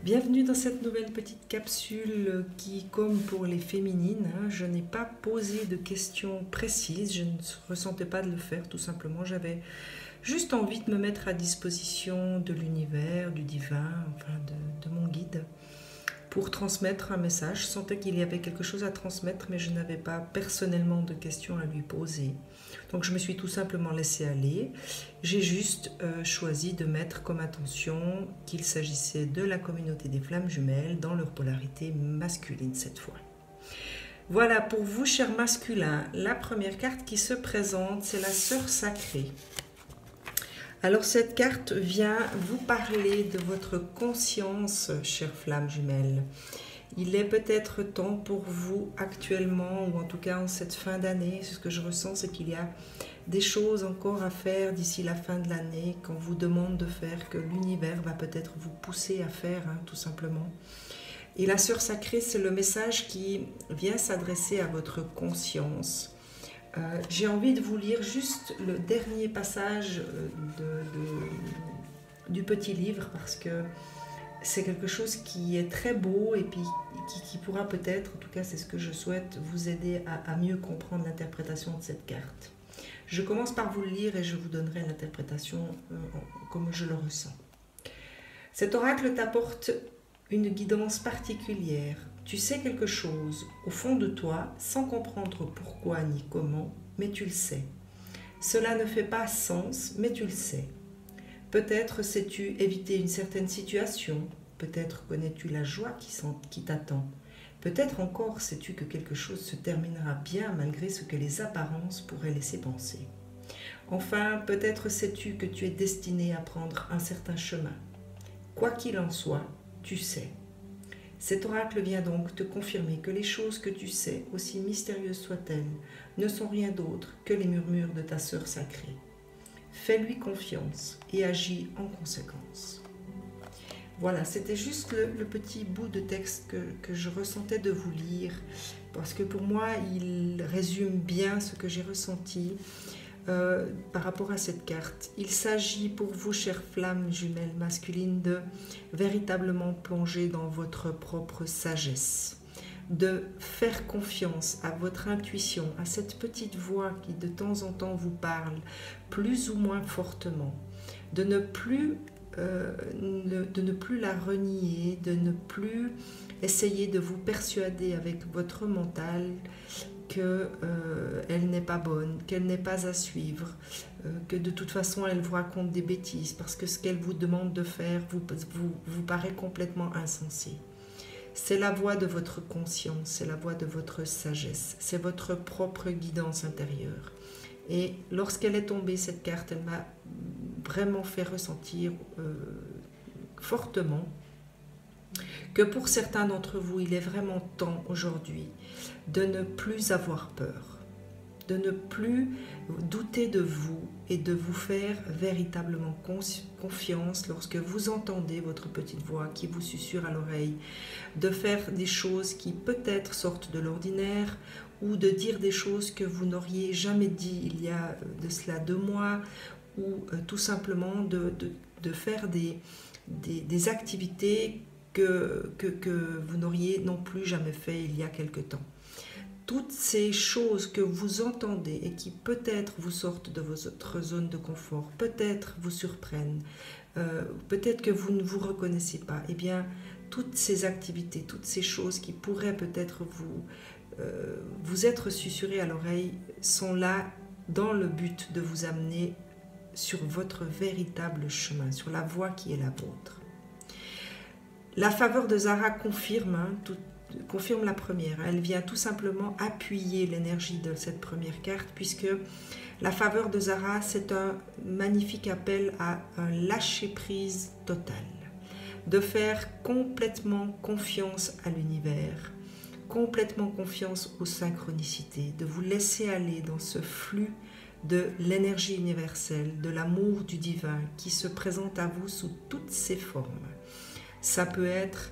Bienvenue dans cette nouvelle petite capsule qui, comme pour les féminines, je n'ai pas posé de questions précises, je ne ressentais pas de le faire tout simplement, j'avais juste envie de me mettre à disposition de l'univers, du divin, enfin de mon guide, pour transmettre un message. Je sentais qu'il y avait quelque chose à transmettre, mais je n'avais pas personnellement de questions à lui poser. Donc je me suis tout simplement laissée aller. J'ai juste choisi de mettre comme attention qu'il s'agissait de la communauté des flammes jumelles dans leur polarité masculine cette fois. Voilà pour vous, chers masculins, la première carte qui se présente, c'est la sœur sacrée. Alors cette carte vient vous parler de votre conscience, chères flammes jumelles. Il est peut-être temps pour vous actuellement, ou en tout cas en cette fin d'année, ce que je ressens, c'est qu'il y a des choses encore à faire d'ici la fin de l'année, qu'on vous demande de faire, que l'univers va peut-être vous pousser à faire, tout simplement. Et la sœur sacrée, c'est le message qui vient s'adresser à votre conscience. J'ai envie de vous lire juste le dernier passage du petit livre, parce que c'est quelque chose qui est très beau et puis qui pourra peut-être, en tout cas c'est ce que je souhaite, vous aider à mieux comprendre l'interprétation de cette carte. Je commence par vous le lire et je vous donnerai l'interprétation comme je le ressens. Cet oracle t'apporte une guidance particulière. Tu sais quelque chose au fond de toi sans comprendre pourquoi ni comment, mais tu le sais. Cela ne fait pas sens, mais tu le sais. Peut-être sais-tu éviter une certaine situation, peut-être connais-tu la joie qui t'attend, peut-être encore sais-tu que quelque chose se terminera bien malgré ce que les apparences pourraient laisser penser. Enfin, peut-être sais-tu que tu es destiné à prendre un certain chemin. Quoi qu'il en soit, tu sais. Cet oracle vient donc te confirmer que les choses que tu sais, aussi mystérieuses soient-elles, ne sont rien d'autre que les murmures de ta sœur sacrée. Fais-lui confiance et agis en conséquence. Voilà, c'était juste le petit bout de texte que je ressentais de vous lire, parce que pour moi, il résume bien ce que j'ai ressenti par rapport à cette carte. Il s'agit pour vous, chères flammes jumelles masculines, de véritablement plonger dans votre propre sagesse, de faire confiance à votre intuition, à cette petite voix qui de temps en temps vous parle plus ou moins fortement, de ne plus la renier, de ne plus essayer de vous persuader avec votre mental qu'elle n'est pas bonne, qu'elle n'est pas à suivre, que de toute façon elle vous raconte des bêtises parce que ce qu'elle vous demande de faire vous paraît complètement insensé. C'est la voix de votre conscience, c'est la voix de votre sagesse, c'est votre propre guidance intérieure. Et lorsqu'elle est tombée, cette carte, elle m'a vraiment fait ressentir fortement que pour certains d'entre vous, il est vraiment temps aujourd'hui de ne plus avoir peur, de ne plus douter de vous et de vous faire véritablement confiance lorsque vous entendez votre petite voix qui vous susurre à l'oreille, de faire des choses qui peut-être sortent de l'ordinaire ou de dire des choses que vous n'auriez jamais dit il y a de cela 2 mois, ou tout simplement de faire des activités que vous n'auriez non plus jamais fait il y a quelque temps. Toutes ces choses que vous entendez et qui peut-être vous sortent de votre zone de confort, peut-être vous surprennent, peut-être que vous ne vous reconnaissez pas, eh bien, toutes ces activités, toutes ces choses qui pourraient peut-être vous être susurrées à l'oreille sont là dans le but de vous amener sur votre véritable chemin, sur la voie qui est la vôtre. La faveur de Zara confirme la première. Elle vient tout simplement appuyer l'énergie de cette première carte, puisque la faveur de Zara, c'est un magnifique appel à un lâcher-prise total, de faire complètement confiance à l'univers, complètement confiance aux synchronicités, de vous laisser aller dans ce flux de l'énergie universelle, de l'amour du divin qui se présente à vous sous toutes ses formes. Ça peut être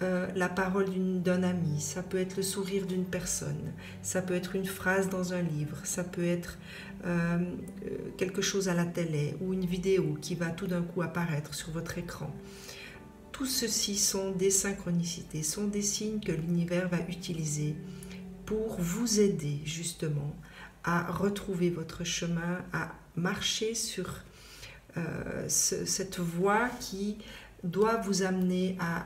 la parole d'un ami, ça peut être le sourire d'une personne, ça peut être une phrase dans un livre, ça peut être quelque chose à la télé ou une vidéo qui va tout d'un coup apparaître sur votre écran. tout ceci sont des synchronicités, sont des signes que l'univers va utiliser pour vous aider justement à retrouver votre chemin, à marcher sur cette voie qui doit vous amener à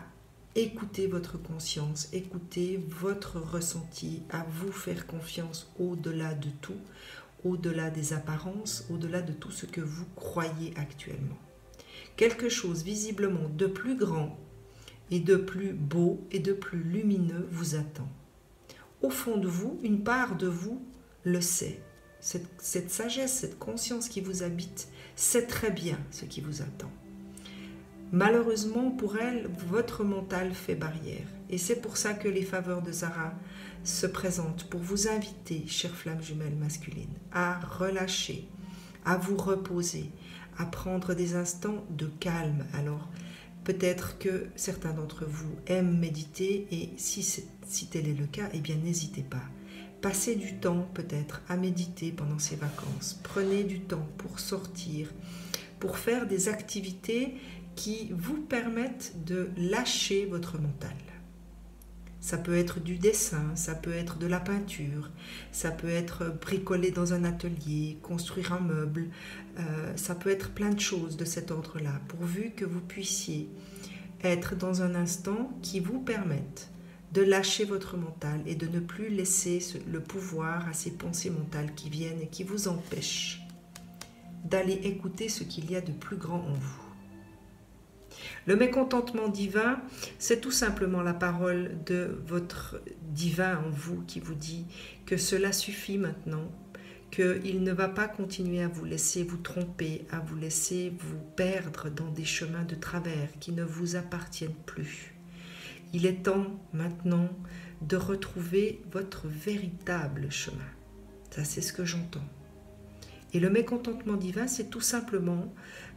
écouter votre conscience, écouter votre ressenti, à vous faire confiance au-delà de tout, au-delà des apparences, au-delà de tout ce que vous croyez actuellement. Quelque chose visiblement de plus grand et de plus beau et de plus lumineux vous attend. Au fond de vous, une part de vous le sait. Cette sagesse, cette conscience qui vous habite, sait très bien ce qui vous attend. Malheureusement pour elle, votre mental fait barrière. Et c'est pour ça que les faveurs de Zara se présentent pour vous inviter, chères flammes jumelles masculines, à relâcher, à vous reposer, à prendre des instants de calme. Alors, peut-être que certains d'entre vous aiment méditer et si tel est le cas, eh bien n'hésitez pas. Passez du temps peut-être à méditer pendant ces vacances. Prenez du temps pour sortir, pour faire des activités qui vous permettent de lâcher votre mental. Ça peut être du dessin, ça peut être de la peinture, ça peut être bricoler dans un atelier, construire un meuble, ça peut être plein de choses de cet ordre-là, pourvu que vous puissiez être dans un instant qui vous permette de lâcher votre mental et de ne plus laisser le pouvoir à ces pensées mentales qui viennent et qui vous empêchent d'aller écouter ce qu'il y a de plus grand en vous. Le mécontentement divin, c'est tout simplement la parole de votre divin en vous qui vous dit que cela suffit maintenant, qu'il ne va pas continuer à vous laisser vous tromper, à vous laisser vous perdre dans des chemins de travers qui ne vous appartiennent plus. Il est temps maintenant de retrouver votre véritable chemin. Ça, c'est ce que j'entends. Et le mécontentement divin, c'est tout simplement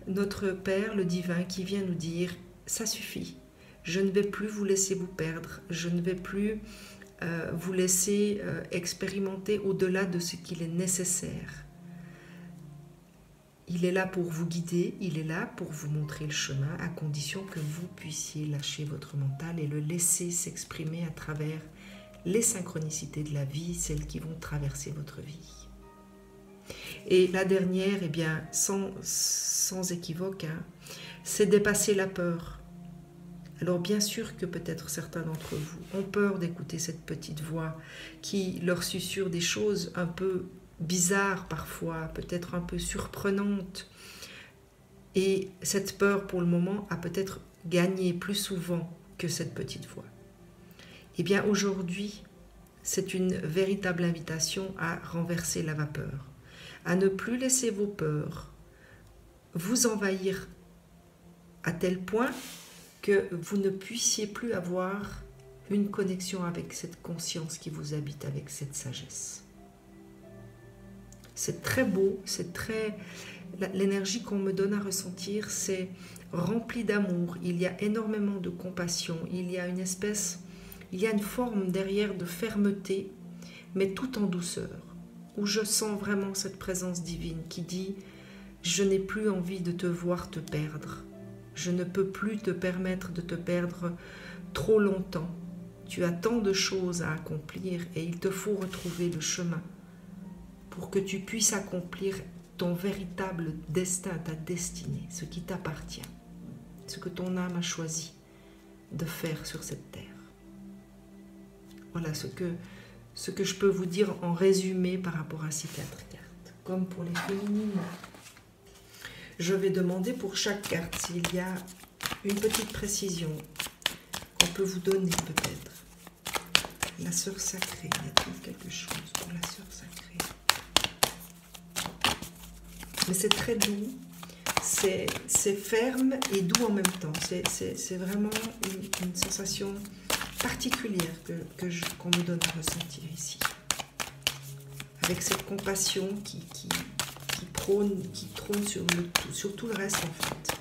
notre Père, le divin, qui vient nous dire « ça suffit, je ne vais plus vous laisser vous perdre, je ne vais plus vous laisser expérimenter au-delà de ce qu'il est nécessaire. » Il est là pour vous guider, il est là pour vous montrer le chemin, à condition que vous puissiez lâcher votre mental et le laisser s'exprimer à travers les synchronicités de la vie, celles qui vont traverser votre vie. Et la dernière, eh bien, sans équivoque, hein, c'est dépasser la peur. Alors bien sûr que peut-être certains d'entre vous ont peur d'écouter cette petite voix qui leur susurre des choses un peu bizarres parfois, peut-être un peu surprenantes. Et cette peur, pour le moment, a peut-être gagné plus souvent que cette petite voix. Eh bien, aujourd'hui, c'est une véritable invitation à renverser la vapeur, à ne plus laisser vos peurs vous envahir à tel point que vous ne puissiez plus avoir une connexion avec cette conscience qui vous habite, avec cette sagesse. C'est très beau, c'est très... L'énergie qu'on me donne à ressentir, c'est rempli d'amour, il y a énormément de compassion, il y a une forme derrière de fermeté, mais tout en douceur, où je sens vraiment cette présence divine qui dit « Je n'ai plus envie de te voir te perdre. Je ne peux plus te permettre de te perdre trop longtemps. Tu as tant de choses à accomplir et il te faut retrouver le chemin pour que tu puisses accomplir ton véritable destin, ta destinée, ce qui t'appartient, ce que ton âme a choisi de faire sur cette terre. » Voilà ce que je peux vous dire en résumé par rapport à ces 4 cartes. Comme pour les féminines, je vais demander pour chaque carte s'il y a une petite précision qu'on peut vous donner peut-être. La sœur sacrée, y a-t-il quelque chose pour la sœur sacrée? Mais c'est très doux, c'est ferme et doux en même temps. C'est vraiment une sensation particulière qu'on me donne à ressentir ici. Avec cette compassion qui trône sur tout le reste en fait.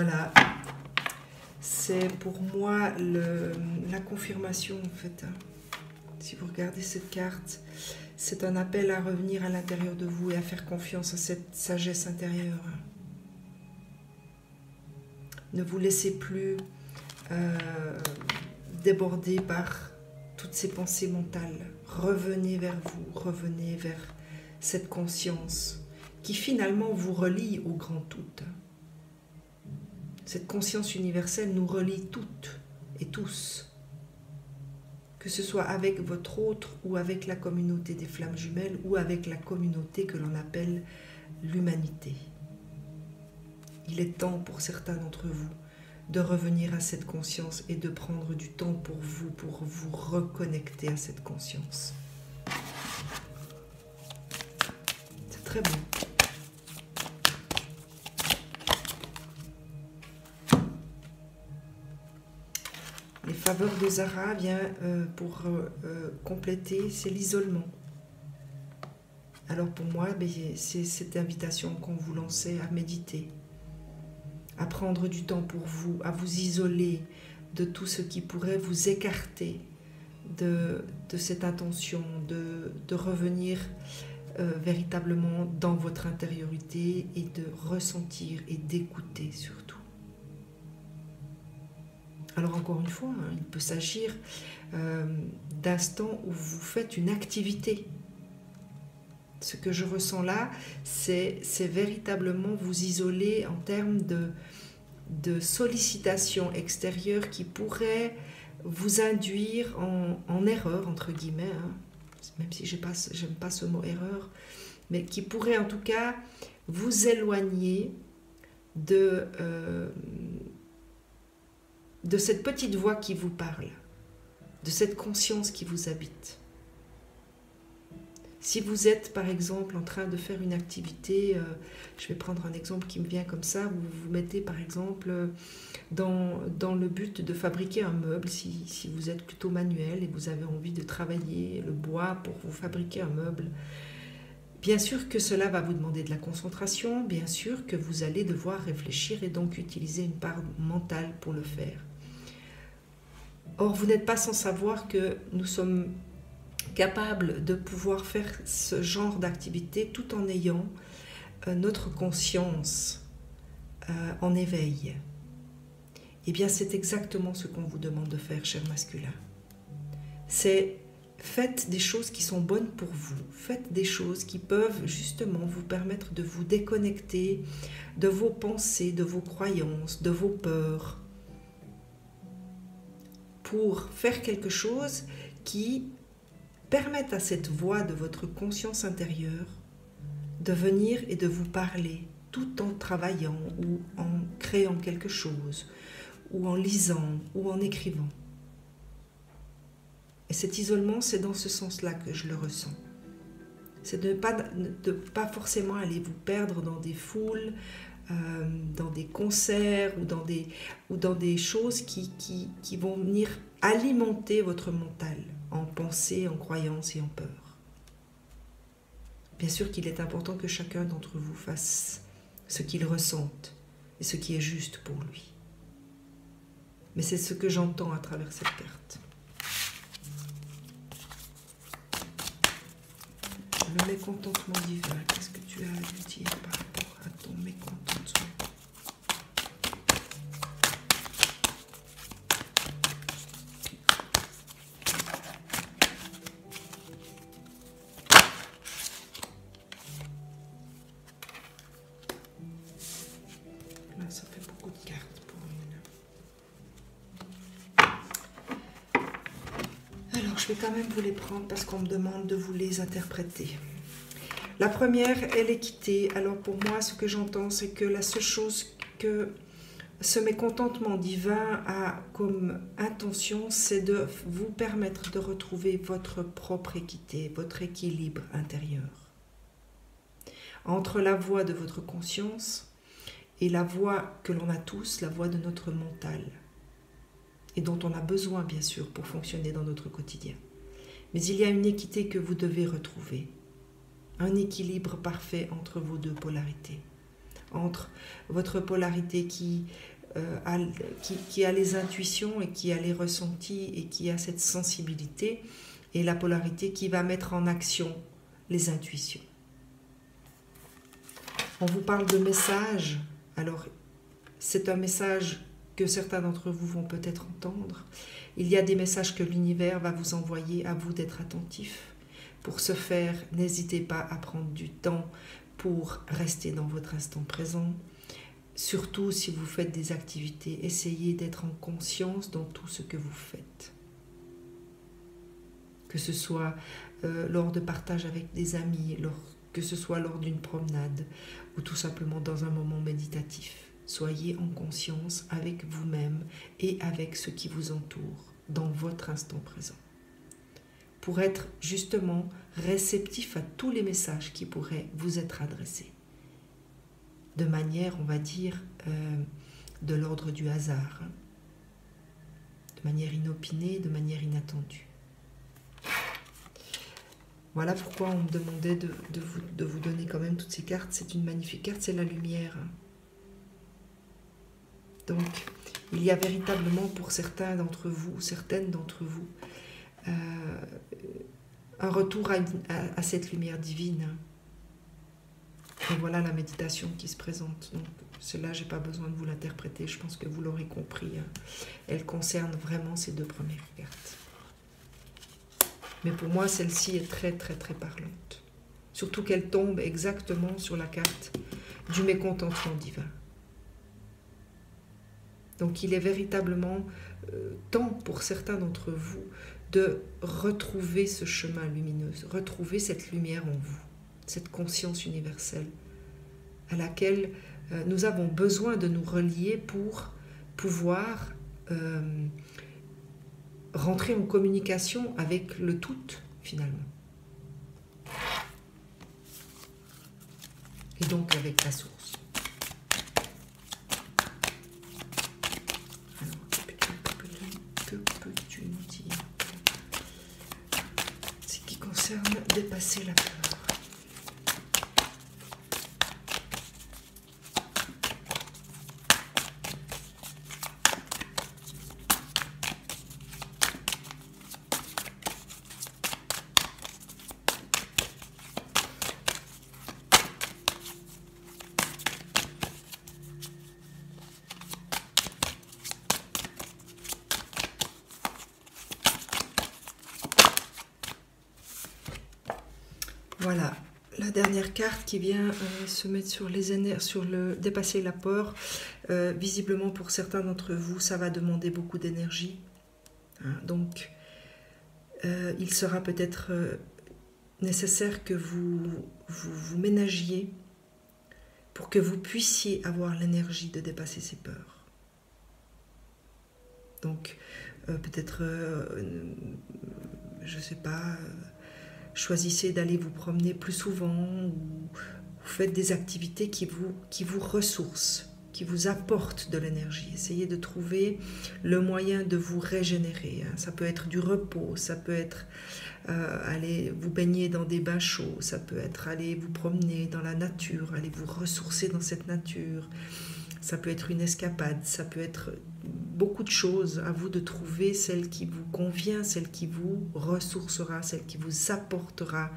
Voilà. C'est pour moi la confirmation en fait. Si vous regardez cette carte, c'est un appel à revenir à l'intérieur de vous et à faire confiance à cette sagesse intérieure. Ne vous laissez plus déborder par toutes ces pensées mentales. Revenez vers vous, revenez vers cette conscience qui finalement vous relie au grand tout. Cette conscience universelle nous relie toutes et tous, que ce soit avec votre autre ou avec la communauté des flammes jumelles ou avec la communauté que l'on appelle l'humanité. Il est temps pour certains d'entre vous de revenir à cette conscience et de prendre du temps pour vous reconnecter à cette conscience. C'est très bon. Les faveurs de Zara vient pour compléter, c'est l'isolement. Alors pour moi, c'est cette invitation qu'on vous lançait à méditer, à prendre du temps pour vous, à vous isoler de tout ce qui pourrait vous écarter de cette intention, de revenir véritablement dans votre intériorité et de ressentir et d'écouter surtout. Alors encore une fois, il peut s'agir d'instants où vous faites une activité. Ce que je ressens là, c'est véritablement vous isoler en termes de sollicitation extérieure qui pourrait vous induire en erreur, entre guillemets, hein, même si j'aime pas ce mot erreur, mais qui pourrait en tout cas vous éloigner de cette petite voix qui vous parle, de cette conscience qui vous habite. Si vous êtes par exemple en train de faire une activité, je vais prendre un exemple qui me vient comme ça, vous vous mettez par exemple dans le but de fabriquer un meuble, si vous êtes plutôt manuel et vous avez envie de travailler le bois pour vous fabriquer un meuble, bien sûr que cela va vous demander de la concentration, bien sûr que vous allez devoir réfléchir et donc utiliser une part mentale pour le faire. Or, vous n'êtes pas sans savoir que nous sommes capables de pouvoir faire ce genre d'activité tout en ayant notre conscience en éveil. Eh bien, c'est exactement ce qu'on vous demande de faire, chers masculins. C'est faites des choses qui sont bonnes pour vous. Faites des choses qui peuvent justement vous permettre de vous déconnecter de vos pensées, de vos croyances, de vos peurs, pour faire quelque chose qui permette à cette voix de votre conscience intérieure de venir et de vous parler tout en travaillant ou en créant quelque chose, ou en lisant, ou en écrivant. Et cet isolement, c'est dans ce sens-là que je le ressens. C'est de ne pas forcément aller vous perdre dans des foules, dans des concerts ou dans des choses qui vont venir alimenter votre mental en pensée, en croyance et en peur. Bien sûr qu'il est important que chacun d'entre vous fasse ce qu'il ressente et ce qui est juste pour lui. Mais c'est ce que j'entends à travers cette carte. Le mécontentement divin, qu'est-ce que tu as à lui dire par rapport à ton mécontentement? Là, ça fait beaucoup de cartes pour une. Alors, je vais quand même vous les prendre parce qu'on me demande de vous les interpréter. La première est l'équité. Alors pour moi, ce que j'entends, c'est que la seule chose que ce mécontentement divin a comme intention, c'est de vous permettre de retrouver votre propre équité, votre équilibre intérieur. Entre la voix de votre conscience et la voix que l'on a tous, la voix de notre mental, et dont on a besoin bien sûr pour fonctionner dans notre quotidien. Mais il y a une équité que vous devez retrouver. Un équilibre parfait entre vos deux polarités. Entre votre polarité qui qui a les intuitions et qui a les ressentis et qui a cette sensibilité, et la polarité qui va mettre en action les intuitions. On vous parle de message. Alors, c'est un message que certains d'entre vous vont peut-être entendre. Il y a des messages que l'univers va vous envoyer, à vous d'être attentifs. Pour ce faire, n'hésitez pas à prendre du temps pour rester dans votre instant présent. Surtout si vous faites des activités, essayez d'être en conscience dans tout ce que vous faites. Que ce soit lors de partage avec des amis, que ce soit lors d'une promenade ou tout simplement dans un moment méditatif. Soyez en conscience avec vous-même et avec ce qui vous entoure dans votre instant présent. Pour être justement réceptif à tous les messages qui pourraient vous être adressés. De manière, on va dire, de l'ordre du hasard. De manière inopinée, de manière inattendue. Voilà pourquoi on me demandait de vous donner quand même toutes ces cartes. C'est une magnifique carte, c'est la lumière. Donc, il y a véritablement pour certains d'entre vous, certaines d'entre vous, un retour à cette lumière divine. Et voilà la méditation qui se présente. Donc, cela, je n'ai pas besoin de vous l'interpréter, je pense que vous l'aurez compris. Elle concerne vraiment ces deux premières cartes. Mais pour moi, celle-ci est très, très, très parlante. Surtout qu'elle tombe exactement sur la carte du mécontentement divin. Donc, il est véritablement temps pour certains d'entre vous de retrouver ce chemin lumineux, retrouver cette lumière en vous, cette conscience universelle à laquelle nous avons besoin de nous relier pour pouvoir rentrer en communication avec le tout, finalement. Et donc avec la source. Alors, que peux-tu nous dire? Ce qui concerne dépasser la peur. Voilà, la dernière carte qui vient se mettre sur les énergies, sur le dépasser la peur. Visiblement, pour certains d'entre vous, ça va demander beaucoup d'énergie. Hein, donc, il sera peut-être nécessaire que vous ménagiez pour que vous puissiez avoir l'énergie de dépasser ces peurs. Donc, peut-être, je ne sais pas... choisissez d'aller vous promener plus souvent ou vous faites des activités qui vous ressourcent, qui vous apportent de l'énergie. Essayez de trouver le moyen de vous régénérer. Ça peut être du repos, ça peut être aller vous baigner dans des bains chauds, ça peut être aller vous promener dans la nature, aller vous ressourcer dans cette nature. Ça peut être une escapade, ça peut être beaucoup de choses. À vous de trouver celle qui vous convient, celle qui vous ressourcera, celle qui vous apportera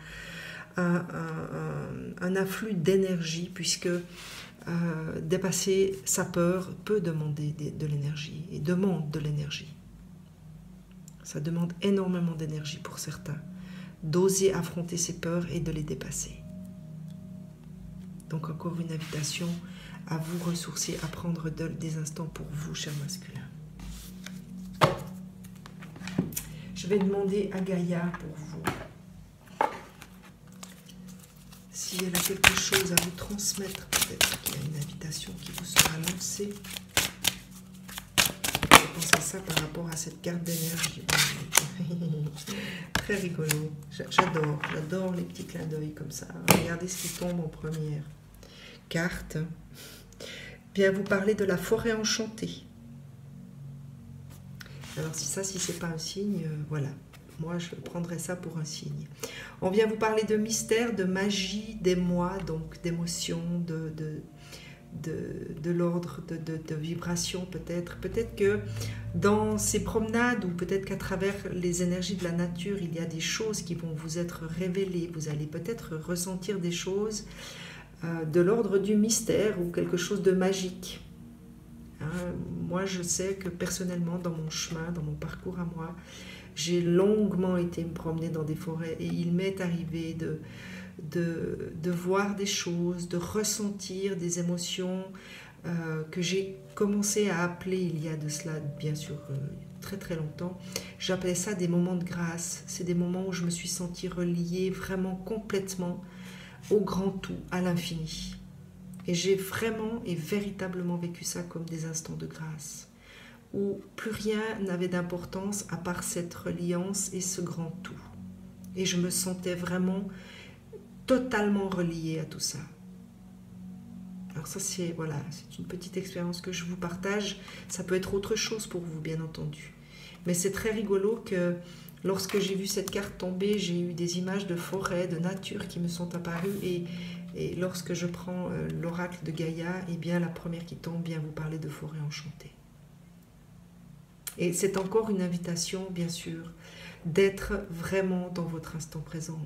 un afflux d'énergie, puisque dépasser sa peur peut demander de l'énergie et demande de l'énergie. Ça demande énormément d'énergie pour certains, d'oser affronter ses peurs et de les dépasser. Donc encore une invitation à vous ressourcer, à prendre des instants pour vous, chers masculins. Je vais demander à Gaïa pour vous si elle a quelque chose à vous transmettre, peut-être qu'il y a une invitation qui vous sera lancée. Je pense à ça par rapport à cette carte d'énergie. Très rigolo. J'adore les petits clins d'œil comme ça. Regardez ce qui tombe en première carte. Bien vous parler de la forêt enchantée. Alors si c'est pas un signe, voilà. Moi je prendrais ça pour un signe. On vient vous parler de mystère, de magie, d'émoi, donc d'émotion, de l'ordre de vibration peut-être. Peut-être que dans ces promenades ou peut-être qu'à travers les énergies de la nature, il y a des choses qui vont vous être révélées. Vous allez peut-être ressentir des choses de l'ordre du mystère ou quelque chose de magique. Moi, je sais que personnellement, dans mon chemin, dans mon parcours à moi, j'ai longuement été me promener dans des forêts et il m'est arrivé de voir des choses, de ressentir des émotions que j'ai commencé à appeler il y a de cela, bien sûr, très très longtemps. J'appelais ça des moments de grâce. C'est des moments où je me suis sentie reliée vraiment complètement au grand tout, à l'infini. Et j'ai vraiment et véritablement vécu ça comme des instants de grâce, où plus rien n'avait d'importance à part cette reliance et ce grand tout. Et je me sentais vraiment totalement reliée à tout ça. Alors ça, c'est voilà, c'est une petite expérience que je vous partage. Ça peut être autre chose pour vous, bien entendu. Mais c'est très rigolo que lorsque j'ai vu cette carte tomber, j'ai eu des images de forêt, de nature qui me sont apparues. Et lorsque je prends l'oracle de Gaïa, eh bien la première qui tombe vient vous parler de forêt enchantée. Et c'est encore une invitation, bien sûr, d'être vraiment dans votre instant présent.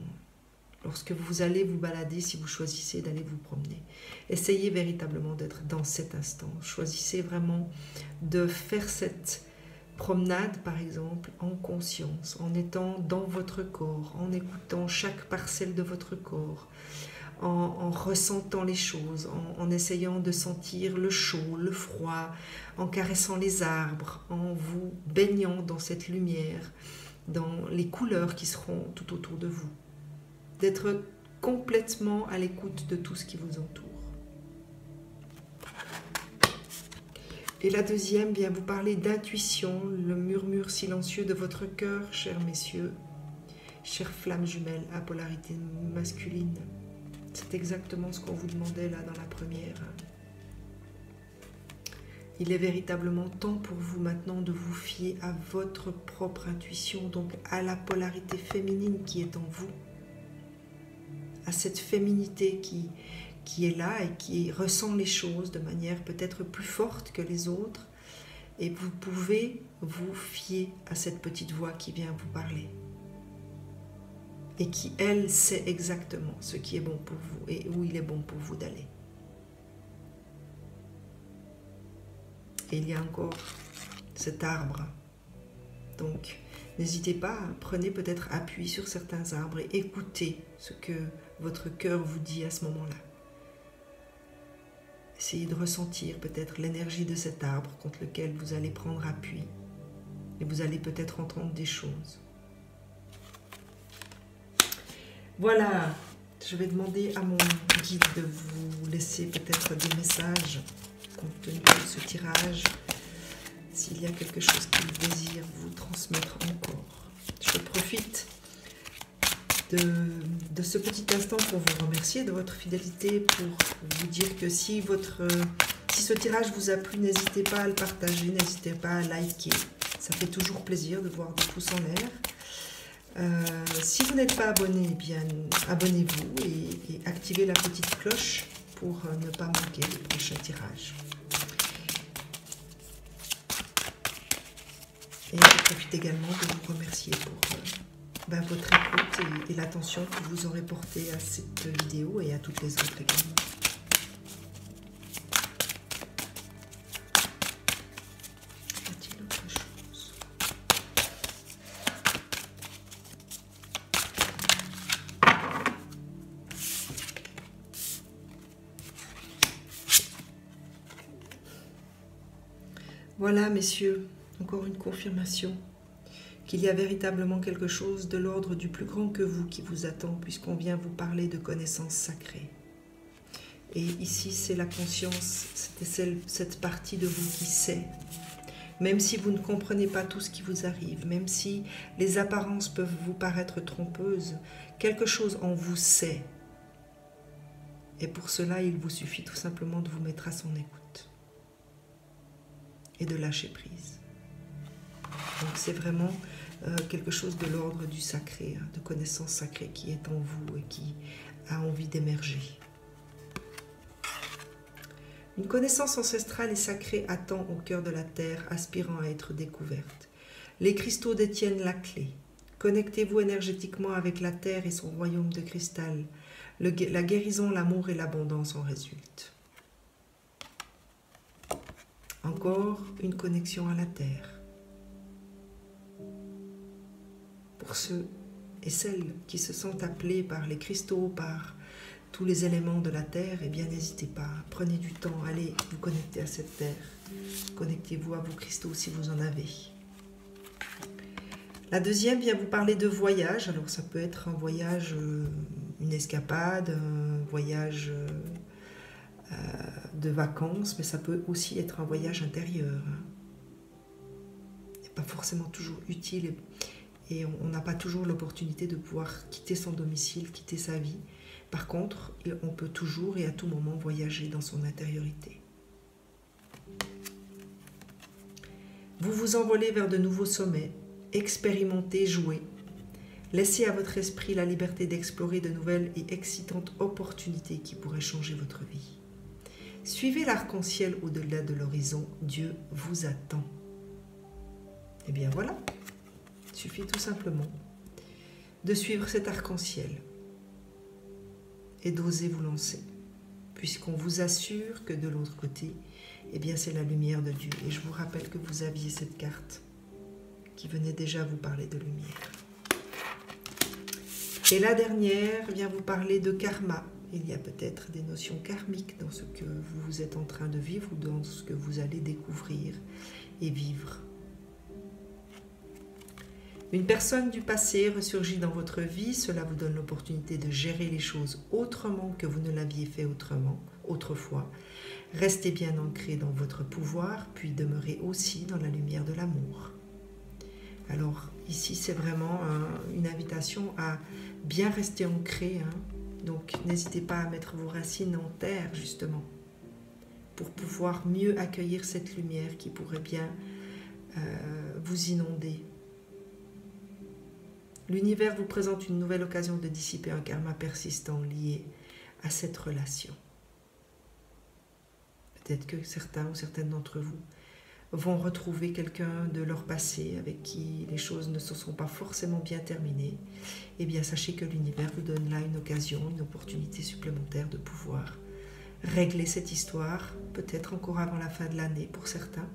Lorsque vous allez vous balader, si vous choisissez d'aller vous promener, essayez véritablement d'être dans cet instant. Choisissez vraiment de faire cette promenade, par exemple, en conscience, en étant dans votre corps, en écoutant chaque parcelle de votre corps, en ressentant les choses, en essayant de sentir le chaud, le froid, en caressant les arbres, en vous baignant dans cette lumière, dans les couleurs qui seront tout autour de vous. D'être complètement à l'écoute de tout ce qui vous entoure. Et la deuxième vient vous parler d'intuition, le murmure silencieux de votre cœur, chers messieurs, chères flammes jumelles à polarité masculine. C'est exactement ce qu'on vous demandait là dans la première. Il est véritablement temps pour vous maintenant de vous fier à votre propre intuition, donc à la polarité féminine qui est en vous, à cette féminité qui est là et qui ressent les choses de manière peut-être plus forte que les autres. Et vous pouvez vous fier à cette petite voix qui vient vous parler. Et qui, elle, sait exactement ce qui est bon pour vous et où il est bon pour vous d'aller. Et il y a encore cet arbre. Donc, n'hésitez pas, prenez peut-être appui sur certains arbres et écoutez ce que votre cœur vous dit à ce moment-là. Essayez de ressentir peut-être l'énergie de cet arbre contre lequel vous allez prendre appui. Et vous allez peut-être entendre des choses. Voilà, je vais demander à mon guide de vous laisser peut-être des messages compte tenu de ce tirage, s'il y a quelque chose qu'il désire vous transmettre encore. Je profite de ce petit instant pour vous remercier de votre fidélité, pour vous dire que si ce tirage vous a plu, n'hésitez pas à le partager, n'hésitez pas à liker. Ça fait toujours plaisir de voir des pouces en l'air. Si vous n'êtes pas abonné, eh bien abonnez-vous et activez la petite cloche pour ne pas manquer les prochains tirages. Et je profite également de vous remercier pour votre écoute et l'attention que vous aurez portée à cette vidéo et à toutes les autres également. Y a-t-il autre chose ? Voilà, messieurs, encore une confirmation qu'il y a véritablement quelque chose de l'ordre du plus grand que vous qui vous attend, puisqu'on vient vous parler de connaissances sacrées. Et ici, c'est la conscience, c'est cette partie de vous qui sait. Même si vous ne comprenez pas tout ce qui vous arrive, même si les apparences peuvent vous paraître trompeuses, quelque chose en vous sait. Et pour cela, il vous suffit tout simplement de vous mettre à son écoute et de lâcher prise. Donc c'est vraiment quelque chose de l'ordre du sacré, de connaissance sacrée qui est en vous et qui a envie d'émerger. Une connaissance ancestrale et sacrée attend au cœur de la terre, aspirant à être découverte. Les cristaux détiennent la clé. Connectez-vous énergétiquement avec la terre et son royaume de cristal. La guérison, l'amour et l'abondance en résultent. Encore une connexion à la terre. Pour ceux et celles qui se sentent appelés par les cristaux, par tous les éléments de la terre, eh bien n'hésitez pas, prenez du temps, allez vous connecter à cette terre. Connectez-vous à vos cristaux si vous en avez. La deuxième vient vous parler de voyage. Alors ça peut être un voyage, une escapade, un voyage de vacances, mais ça peut aussi être un voyage intérieur. C'est pas forcément toujours utile et on n'a pas toujours l'opportunité de pouvoir quitter son domicile, quitter sa vie. Par contre, on peut toujours et à tout moment voyager dans son intériorité. Vous vous envolez vers de nouveaux sommets, expérimentez, jouez. Laissez à votre esprit la liberté d'explorer de nouvelles et excitantes opportunités qui pourraient changer votre vie. Suivez l'arc-en-ciel au-delà de l'horizon, Dieu vous attend. Et bien voilà, il suffit tout simplement de suivre cet arc-en-ciel et d'oser vous lancer, puisqu'on vous assure que de l'autre côté, eh bien c'est la lumière de Dieu. Et je vous rappelle que vous aviez cette carte qui venait déjà vous parler de lumière. Et la dernière vient vous parler de karma. Il y a peut-être des notions karmiques dans ce que vous êtes en train de vivre ou dans ce que vous allez découvrir et vivre. Une personne du passé ressurgit dans votre vie, cela vous donne l'opportunité de gérer les choses autrement que vous ne l'aviez fait autrefois. Restez bien ancré dans votre pouvoir, puis demeurez aussi dans la lumière de l'amour. Alors ici, c'est vraiment une invitation à bien rester ancré. Donc n'hésitez pas à mettre vos racines en terre, justement, pour pouvoir mieux accueillir cette lumière qui pourrait bien vous inonder. L'univers vous présente une nouvelle occasion de dissiper un karma persistant lié à cette relation. Peut-être que certains ou certaines d'entre vous vont retrouver quelqu'un de leur passé avec qui les choses ne se sont pas forcément bien terminées. Eh bien, sachez que l'univers vous donne là une occasion, une opportunité supplémentaire de pouvoir régler cette histoire, peut-être encore avant la fin de l'année pour certains,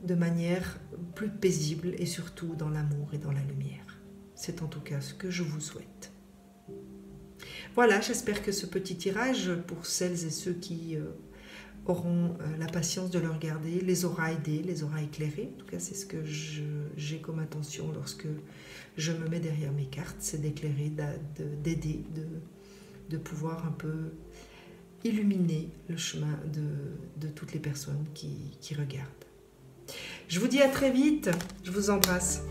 de manière plus paisible et surtout dans l'amour et dans la lumière. C'est en tout cas ce que je vous souhaite. Voilà, j'espère que ce petit tirage, pour celles et ceux qui auront la patience de le regarder, les aura aidés, les aura éclairés. En tout cas, c'est ce que j'ai comme intention lorsque je me mets derrière mes cartes, c'est d'éclairer, d'aider, de pouvoir un peu illuminer le chemin de toutes les personnes qui regardent. Je vous dis à très vite, je vous embrasse.